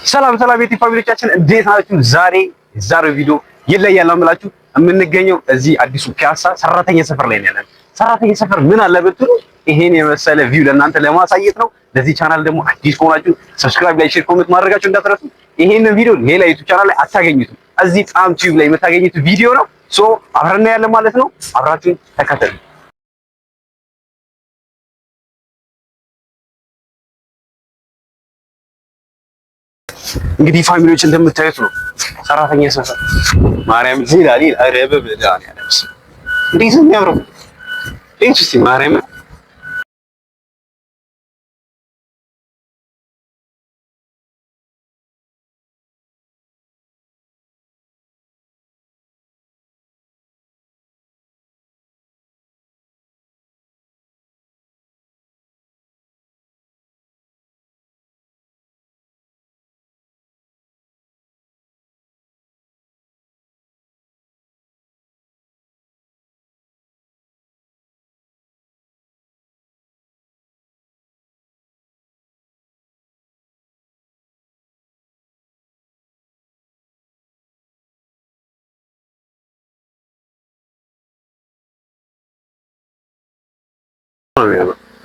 ሰላም ሰላም የቲ ፋሚሊዎቻችን እንዴት ናችሁ? ዛሬ ቪዲዮ ይለያል አምላችሁ የምንገኘው እዚህ አዲሱ ፒያሳ ሰራተኛ ሰፈር ላይ ነን። ሰራተኛ ሰፈር ምን አለ ብትሉ ይሄን የመሰለ ቪው ለእናንተ ለማሳየት ነው። ለዚህ ቻናል ደግሞ አዲስ ከሆናችሁ ሰብስክራይብ፣ ላይክ፣ ሼር፣ ኮሜንት ማድረጋችሁ እንዳትረሱ። ይሄንን ቪዲዮ ሌላ ዩቲዩብ ቻናል ላይ አታገኙትም። እዚህ ጣም ቲዩብ ላይ የምታገኙት ቪዲዮ ነው። ሶ አብረን ያለ ማለት ነው። አብራችሁን ተከተሉ። እንግዲህ ፋሚሊዎች እንደምታዩት ነው ሰራተኛ ሰፈር ማርያም ዚላሊ አረበ በዳን ያለስ እንዴት ነው የሚያምረው! እስቲ ማርያም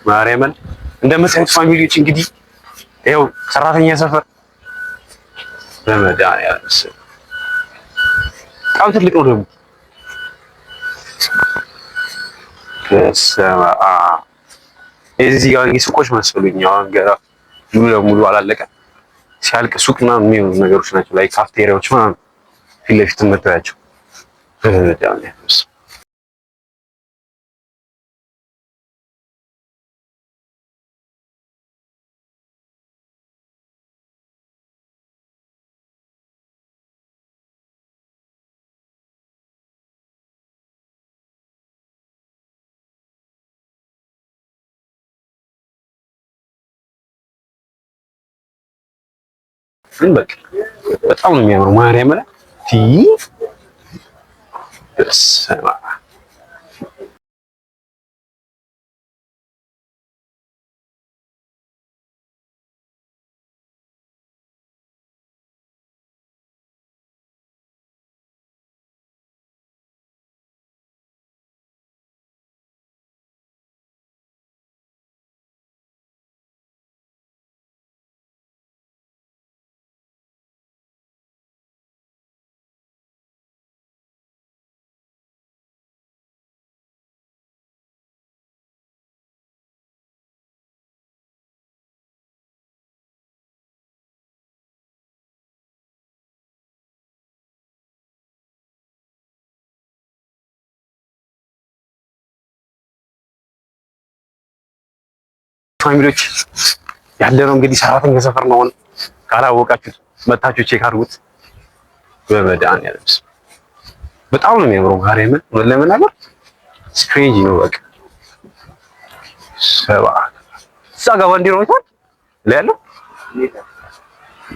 ማርያምን እንደምታዩት ፋሚሊዎች እንግዲህ ይኸው ሰራተኛ ሰፈር በመዳን ያለስ በጣም ትልቅ ነው ደግሞ ከሰማ እዚህ ጋር ሱቆች መሰሉኝ። አሁን ገና ሙሉ ለሙሉ አላለቀም። ሲያልቅ ሱቅ ምናምን የሚሆኑ ነገሮች ናቸው ላይ ካፍቴሪያዎች ምናምን ፊት ለፊት የምታያቸው በመዳን ያለስ ግን በቃ በጣም ነው የሚያምረው። ማርያም ላይ በስመ አብ ፋሚሊዎች ያለነው እንግዲህ ሰራተኛ ሰፈር ነው። ካላወቃችሁት መታችሁ ቼክ አድርጉት። በመዳን ያለስ በጣም ነው የሚያምረው። ማርያምን ለመናገር ስትሬንጅ ነው በቃ ሰባ እዛ ጋር ባንዲራ ነው ይታል ለያለው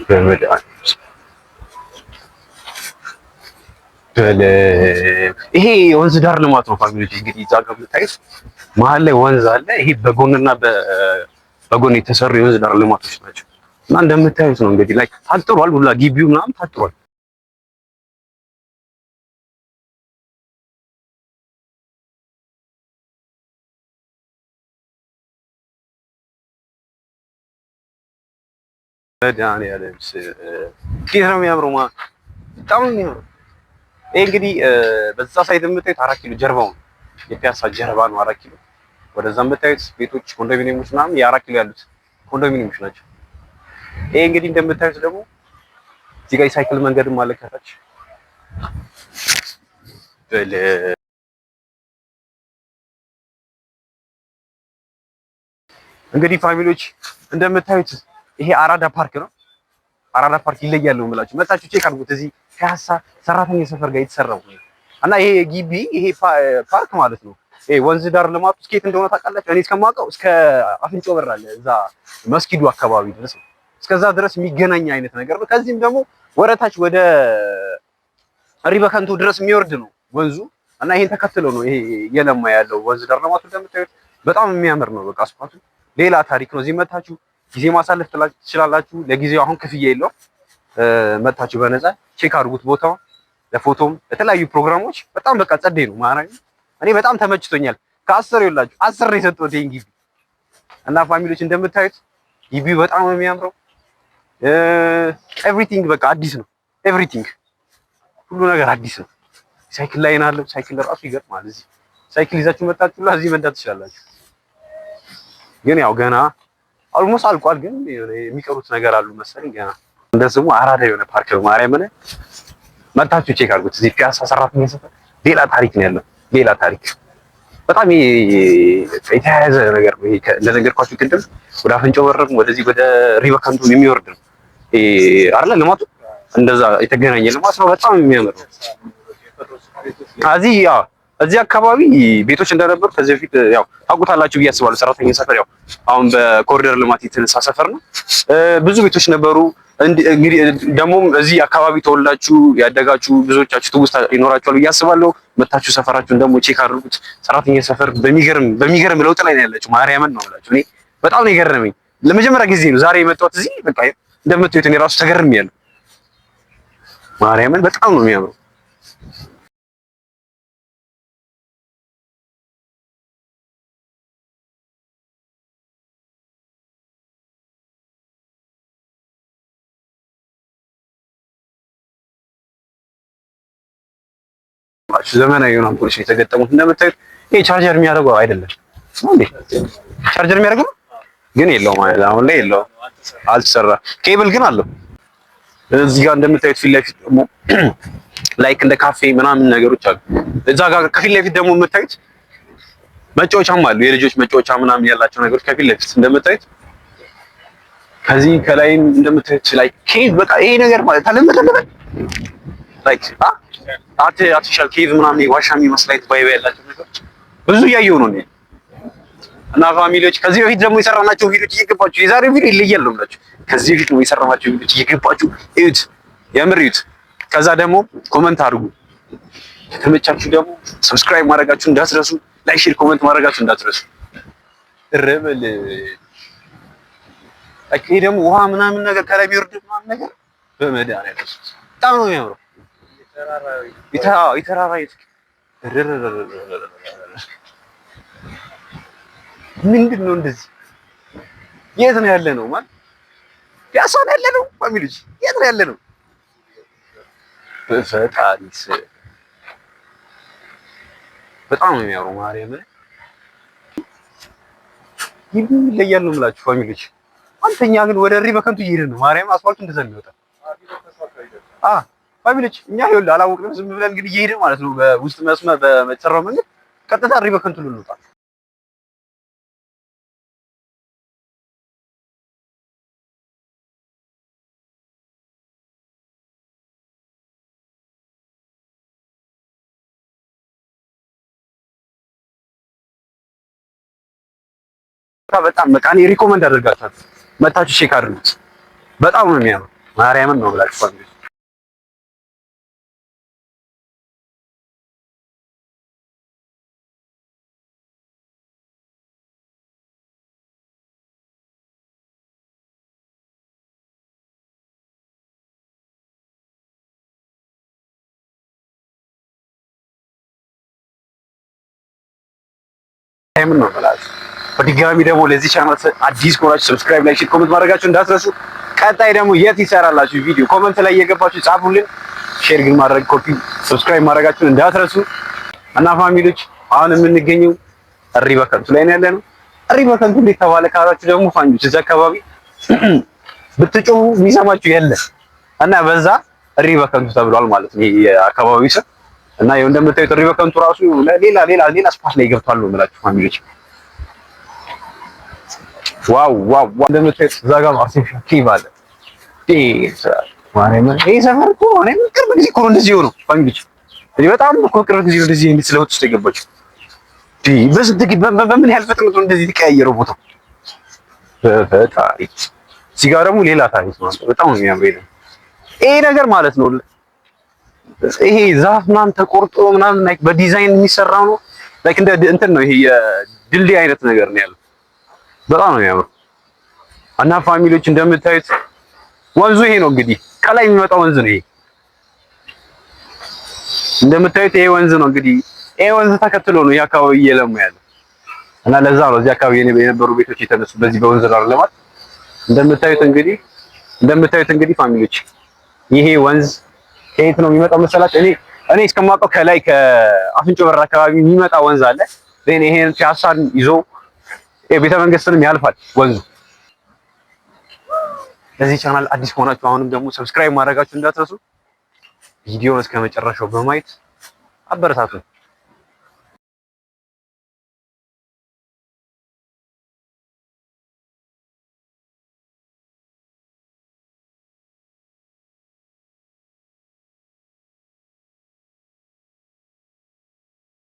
በመዳን ይሄ ወንዝ ዳር ልማት ነው ፋሚሊዎች። እንግዲህ እዛ ጋር የምታዩት መሀል ላይ ወንዝ አለ። ይሄ በጎንና በጎን የተሰሩ የወንዝ ዳር ልማቶች ናቸው እና እንደምታዩት ነው እንግዲህ ላይ ታጥሯል። ሁላ ግቢው ምናምን ታጥሯል። መድኃኒዓለም እንዴት ነው የሚያምረው! በጣም ነው የሚያምረው። ይሄ እንግዲህ በዛ ሳይድ የምታዩት 4 ኪሎ ጀርባው ነው የፒያሳ ጀርባ ነው 4 ኪሎ። ወደዛ የምታዩት ቤቶች ኮንዶሚኒየሞች ምናምን የ4 ኪሎ ያሉት ኮንዶሚኒየሞች ናቸው። ይሄ እንግዲህ እንደምታዩት ደግሞ እዚህ ጋር የሳይክል መንገድም አለ ከታች። እንግዲህ ፋሚሊዎች እንደምታዩት ይሄ አራዳ ፓርክ ነው። አራዳ ፓርክ ይለያል ነው የምላችሁ። መጣችሁ ቼክ አድርጉት። እዚህ ፒያሳ ሰራተኛ ሰፈር ጋር የተሰራው እና ይሄ ግቢ ይሄ ፓርክ ማለት ነው። ይሄ ወንዝ ዳር ልማቱ እስከየት እንደሆነ ታውቃላችሁ? እኔ እስከማውቀው እስከ አፍንጮ በር አለ እዛ መስጊዱ አካባቢ ድረስ ነው። እስከዛ ድረስ የሚገናኝ አይነት ነገር ነው። ከዚህም ደግሞ ወረታች ወደ ሪበከንቱ ድረስ የሚወርድ ነው ወንዙ እና ይሄን ተከትሎ ነው ይሄ የለማ ያለው ወንዝ ዳር ልማቱ። እንደምታዩት በጣም የሚያምር ነው። በቃ አስፋልቱ ሌላ ታሪክ ነው። እዚህ መታችሁ ጊዜ ማሳለፍ ትችላላችሁ። ለጊዜው አሁን ክፍያ የለውም። መታችሁ በነፃ ቼክ አድርጉት ቦታው ለፎቶም ለተለያዩ ፕሮግራሞች በጣም በቃ ጸዴ ነው ማለት እኔ በጣም ተመችቶኛል። ከ10 ይኸውላችሁ 10 ነው የሰጠሁት ይሄን ግቢ እና ፋሚሊዎች እንደምታዩት ግቢው በጣም ነው የሚያምረው። ኤቭሪቲንግ በቃ አዲስ ነው። ኤቭሪቲንግ ሁሉ ነገር አዲስ ነው። ሳይክል ላይን አለው። ሳይክል ራሱ ይገርማል። እዚህ ሳይክል ይዛችሁ መጣችሁ እዚህ መንዳት ትችላላችሁ። ግን ያው ገና ኦልሞስት አልቋል። ግን የሚቀሩት ነገር አሉ መሰለኝ ገና። እንደስሙ አራዳ የሆነ ፓርክ ነው። ማርያምን መጣችሁ ቼክ አድርጉት። እዚህ ፒያሳ ሰራተኛ ሰፈር ሌላ ታሪክ ነው ያለው። ሌላ ታሪክ በጣም የተያያዘ ነገር ነው። እንደነገርኳችሁ ቅድም ወደ አፍንጫው በር ወደዚህ ወደ ሪቫ ካንቱ የሚወርድ ነው አይደለ? ልማቱ እንደዛ የተገናኘ ልማት ነው። በጣም የሚያምር ነው። እዚህ አካባቢ ቤቶች እንደነበሩ ከዚህ በፊት ያው ታውቁታላችሁ ብዬ አስባለሁ። ሰራተኛ ሰፈር ያው አሁን በኮሪደር ልማት የተነሳ ሰፈር ነው። ብዙ ቤቶች ነበሩ። እንግዲህ ደግሞ እዚህ አካባቢ ተወልዳችሁ ያደጋችሁ ብዙዎቻችሁ ትውስታ ይኖራችኋል ብዬ አስባለሁ። መታችሁ ሰፈራችሁን ደግሞ ቼክ አድርጉት። ሰራተኛ ሰፈር በሚገርም ለውጥ ላይ ነው ያላችሁ። ማርያምን ነው ብላችሁ እኔ በጣም ነው የገረመኝ። ለመጀመሪያ ጊዜ ነው ዛሬ የመጣሁት እዚህ። በቃ እንደምታዩት እኔ ራሱ ተገርሜያለሁ። ማርያምን በጣም ነው የሚያምረው። ዘመናዊ የሆኑ አምፖሎች የተገጠሙት እንደምታዩት። ይሄ ቻርጀር የሚያደርገው አይደለም እንዴ? ቻርጀር የሚያደርገው ግን የለውም ማለት አሁን ላይ የለውም፣ አልተሰራ። ኬብል ግን አለው። እዚህ ጋር እንደምታዩት ፊት ለፊት ደግሞ ላይክ እንደ ካፌ ምናምን ነገሮች አሉ። እዛ ጋር ከፊት ለፊት ደግሞ የምታዩት መጫወቻም አሉ። የልጆች መጫወቻ ምናምን ያላቸው ነገሮች ከፊት ለፊት እንደምታዩት። ከዚህ ከላይም እንደምታዩት ላይክ ኬቭ በቃ ይሄ ነገር ማለት ተለመደ ላይክ አርቲፊሻል ኬቭ ምናምን ዋሻ የሚመስል አይነት ቫይብ ያላቸው ነገሮች ብዙ እያየሁ ነው እና ፋሚሊዎች ከዚህ በፊት ደግሞ የሰራናቸው ቪዲዮዎች እየገባችሁ የዛሬው ቪዲዮ ይለያል ነው የምላችሁ። ከዚህ በፊት ነው የሰራናቸው ቪዲዮዎች እየገባችሁ እዩት፣ የምር እዩት። ከዛ ደግሞ ኮመንት አድርጉ። ከተመቻችሁ ደግሞ ሰብስክራይብ ማድረጋችሁ እንዳትረሱ፣ ላይክ፣ ሼር፣ ኮመንት ማድረጋችሁ እንዳትረሱ። እረበል ይሄ ደግሞ ውሃ ምናምን ነገር ከላይ ቢወርድ ምናምን ነገር በመድኃኒዓለም በጣም ነው የሚያምረው። ምንድን ነው እንደዚህ? የት ነው ያለ ነው ማለት ፒያሳ ነው ያለ ነው ፋሚሊዎች? የት ነው ያለ ነው? በፈጣሪስ በጣም ነው የሚያምረው። ማርያም ይለያል ነው የምላችሁ ፋሚሊዎች። አንተኛ ግን ወደ ሪቫ ካንቱ እየሄድን ነው። ማርያም አስፋልቱ እንደዛ ነው የሚወጣው። ፋሚሊዎች እኛ ይኸውልህ አላወቅንም። ዝም ብለን እንግዲህ እየሄድን ማለት ነው በውስጥ መስመር በተሰራው መንገድ ቀጥታ ሪቫ ካንቱ ልንወጣ። በጣም በቃ እኔ ሪኮመንድ አደርጋችኋለሁ። መታችሁ ቼክ አድርጉት። በጣም ነው የሚያምረው። ማርያምን ነው ብላችሁ ፋሚሊ ምን ነው ብላችሁ በድጋሚ ደግሞ ለዚህ ቻናል አዲስ ከሆናችሁ ሰብስክራይብ፣ ላይክ፣ ሼር፣ ኮሜንት ማድረጋችሁ እንዳትረሱ። ቀጣይ ደግሞ የት ይሰራላችሁ ቪዲዮ ኮሜንት ላይ እየገባችሁ ጻፉልን። ሼር ግን ማድረግ ኮፒ ሰብስክራይብ ማድረጋችሁን እንዳትረሱ። እና ፋሚሊዎች አሁን የምንገኘው ሪቫ ካንቱ ላይ ነው ያለነው። ሪቫ ካንቱ እንዴት ተባለ ካላችሁ ደግሞ ፋሚሊዎች እዛ አካባቢ ብትጮሁ የሚሰማችሁ የለ እና በዛ ሪቫ ካንቱ ተብሏል ማለት ነው የአካባቢው ስም። እና ይኸው እንደምታዩት ሪቫ ካንቱ ራሱ ሌላ ስፓት ላይ ገብቷል ነው የምላችሁ ፋሚሊዎች። ዋው እንደምታዩት እዛ ጋር አርቲፊሻል ኬቭ አለ። ይሄ ሰፈር እኮ እኔም ቅርብ ጊዜ እኮ እንደዚህ ሆኖ ፋሚሊዎች በጣም እኮ ቅርብ ጊዜ እንደዚህ ስለውጥ ውስጥ የገባችው በምን ያህል ፍጥነት ነው እንደዚህ የተቀያየረው ቦታው? በፈጣሪ እዚህ ጋር ደግሞ ሌላ ታሪክ ነው። በጣም ነው የሚያምረው ይሄ ነገር ማለት ነው። ይሄ ዛፍ ምናምን ተቆርጦ ምናምን ላይክ በዲዛይን የሚሰራው ነው። ላይክ እንደ እንትን ነው። ይሄ የድልድይ አይነት ነገር ነው ያለው። በጣም ነው የሚያምረው እና ፋሚሊዎች እንደምታዩት ወንዙ ይሄ ነው እንግዲህ ከላይ የሚመጣው ወንዝ ነው ይሄ። እንደምታዩት ይሄ ወንዝ ነው እንግዲህ ይሄ ወንዝ ተከትሎ ነው ይሄ አካባቢ እየለማ ያለው እና ለዛ ነው እዚህ አካባቢ የነበሩ ቤቶች የተነሱ በዚህ በወንዝ ዳር ለማት። እንደምታዩት እንግዲህ ፋሚሊዎች ይሄ ወንዝ ከየት ነው የሚመጣው መሰላችሁ? እኔ እስከማውቀው ከላይ ከአፍንጮ በር አካባቢ የሚመጣ ወንዝ አለ። ይሄን ፒያሳን ይዞ ቤተ መንግስትንም ያልፋል ወንዙ። ለዚህ ቻናል አዲስ ከሆናችሁ አሁንም ደግሞ ሰብስክራይብ ማድረጋችሁ እንዳትረሱ። ቪዲዮውን እስከ መጨረሻው በማየት አበረታቱን።